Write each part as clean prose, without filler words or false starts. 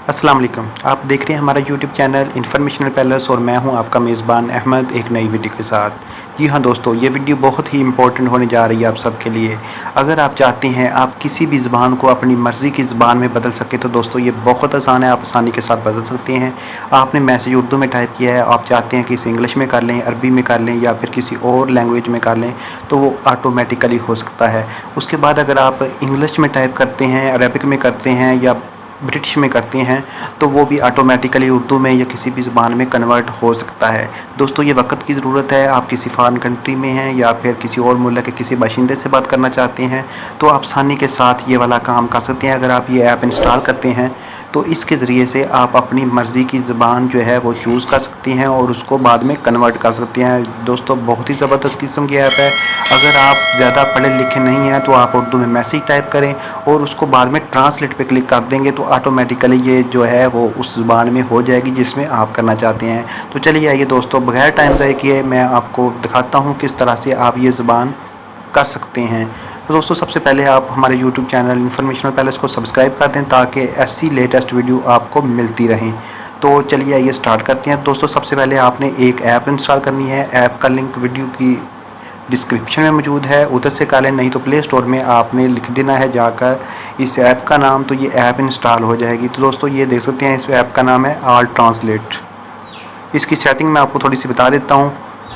अस्सलाम वालेकुम। आप देख रहे हैं हमारा यूट्यूब चैनल इन्फॉर्मेशनल पैलेस और मैं हूं आपका मेज़बान अहमद एक नई वीडियो के साथ। जी हाँ दोस्तों, ये वीडियो बहुत ही इंपॉर्टेंट होने जा रही है आप सबके लिए। अगर आप चाहते हैं आप किसी भी ज़बान को अपनी मर्ज़ी की ज़बान में बदल सकें तो दोस्तों ये बहुत आसान है, आप आसानी के साथ बदल सकते हैं। आपने मैसेज उर्दू में टाइप किया है, आप चाहते हैं कि इसे इंग्लिश में कर लें, अरबी में कर लें या फिर किसी और लैंग्वेज में कर लें तो वो ऑटोमेटिकली हो सकता है। उसके बाद अगर आप इंग्लिश में टाइप करते हैं, अरबिक में करते हैं या ब्रिटिश में करते हैं तो वो भी ऑटोमेटिकली उर्दू में या किसी भी ज़बान में कन्वर्ट हो सकता है। दोस्तों ये वक्त की ज़रूरत है। आप किसी फ़ॉरेन कंट्री में हैं या फिर किसी और मुल्क के किसी बाशिंदे से बात करना चाहते हैं तो आप आसानी के साथ ये वाला काम कर सकते हैं। अगर आप ये ऐप इंस्टॉल करते हैं तो इसके ज़रिए से आप अपनी मर्ज़ी की ज़बान जो है वो चूज़ कर सकते हैं और उसको बाद में कन्वर्ट कर सकते हैं। दोस्तों बहुत ही ज़बरदस्त किस्म की ऐप है। अगर आप ज़्यादा पढ़े लिखे नहीं हैं तो आप उर्दू में मैसेज टाइप करें और उसको बाद में ट्रांसलेट पे क्लिक कर देंगे तो ऑटोमेटिकली ये जो है वो उस ज़बान में हो जाएगी जिसमें आप करना चाहते हैं। तो चलिए आइए दोस्तों, बगैर टाइम ज़ाय किए मैं आपको दिखाता हूँ किस तरह से आप ये ज़बान कर सकते हैं। तो दोस्तों सबसे पहले आप हमारे यूट्यूब चैनल इन्फॉर्मेशनल पैलेस को सब्सक्राइब कर दें ताकि ऐसी लेटेस्ट वीडियो आपको मिलती रहें। तो चलिए आइए स्टार्ट करते हैं। दोस्तों सबसे पहले आपने एक ऐप इंस्टॉल करनी है। ऐप का लिंक वीडियो की डिस्क्रिप्शन में मौजूद है, उधर से कर लें, नहीं तो प्ले स्टोर में आपने लिख देना है जाकर इस ऐप का नाम, तो ये ऐप इंस्टॉल हो जाएगी। तो दोस्तों ये देख सकते हैं इस ऐप का नाम है ऑल ट्रांसलेट। इसकी सेटिंग मैं आपको थोड़ी सी बता देता हूँ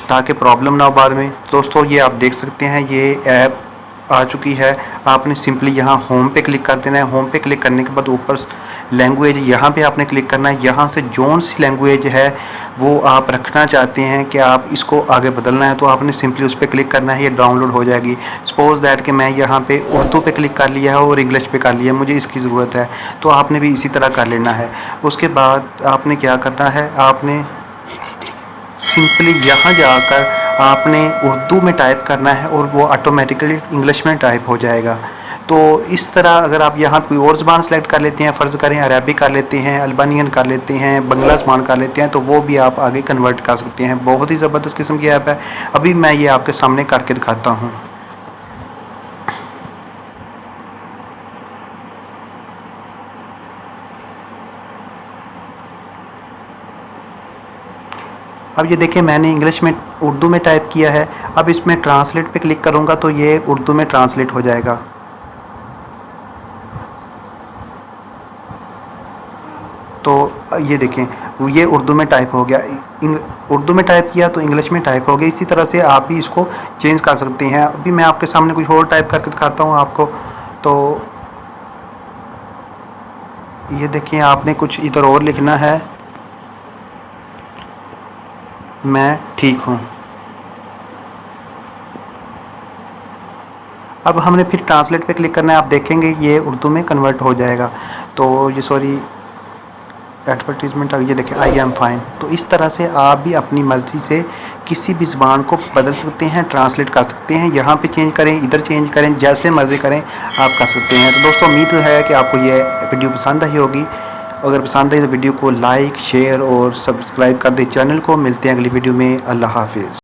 ताकि प्रॉब्लम ना हो बाद में। दोस्तों ये आप देख सकते हैं ये ऐप आ चुकी है। आपने सिंपली यहाँ होम पे क्लिक कर देना है। होम पे क्लिक करने के बाद ऊपर लैंग्वेज यहाँ पे आपने क्लिक करना है। यहाँ से जोन सी लैंग्वेज है वो आप रखना चाहते हैं कि आप इसको आगे बदलना है तो आपने सिंपली उस पर क्लिक करना है, ये डाउनलोड हो जाएगी। सपोज़ दैट कि मैं यहाँ पे उर्दू पे क्लिक कर लिया है और इंग्लिश पे कर लिया है, मुझे इसकी ज़रूरत है तो आपने भी इसी तरह कर लेना है। उसके बाद आपने क्या करना है, आपने सिंपली यहाँ जाकर आपने उर्दू में टाइप करना है और वो ऑटोमेटिकली इंग्लिश में टाइप हो जाएगा। तो इस तरह अगर आप यहाँ कोई और ज़बान सेलेक्ट कर लेते हैं, फ़र्ज़ करें अरबी कर लेते हैं, अल्बानियन कर लेते हैं, बंगला ज़बान कर लेते हैं तो वो भी आप आगे कन्वर्ट कर सकते हैं। बहुत ही ज़बरदस्त किस्म की ऐप है। अभी मैं ये आपके सामने करके दिखाता हूँ। अब ये देखें मैंने इंग्लिश में उर्दू में टाइप किया है। अब इसमें ट्रांसलेट पे क्लिक करूँगा तो ये उर्दू में ट्रांसलेट हो जाएगा। तो ये देखें ये उर्दू में टाइप हो गया। उर्दू में टाइप किया तो इंग्लिश में टाइप हो गया। इसी तरह से आप भी इसको चेंज कर सकते हैं। अभी मैं आपके सामने कुछ और टाइप करके दिखाता हूँ आपको। तो ये देखिए आपने कुछ इधर और लिखना है, मैं ठीक हूँ। अब हमने फिर ट्रांसलेट पे क्लिक करना है। आप देखेंगे ये उर्दू में कन्वर्ट हो जाएगा। तो ये सॉरी एडवर्टीज़मेंट ये देखें आई एम फाइन। तो इस तरह से आप भी अपनी मर्ज़ी से किसी भी ज़बान को बदल सकते हैं, ट्रांसलेट कर सकते हैं। यहाँ पे चेंज करें, इधर चेंज करें, जैसे मर्ज़ी करें आप कर सकते हैं। तो दोस्तों उम्मीद है कि आपको ये वीडियो पसंद आई होगी। अगर पसंद आई तो वीडियो को लाइक शेयर और सब्सक्राइब कर दें चैनल को। मिलते हैं अगली वीडियो में। अल्लाह हाफिज़।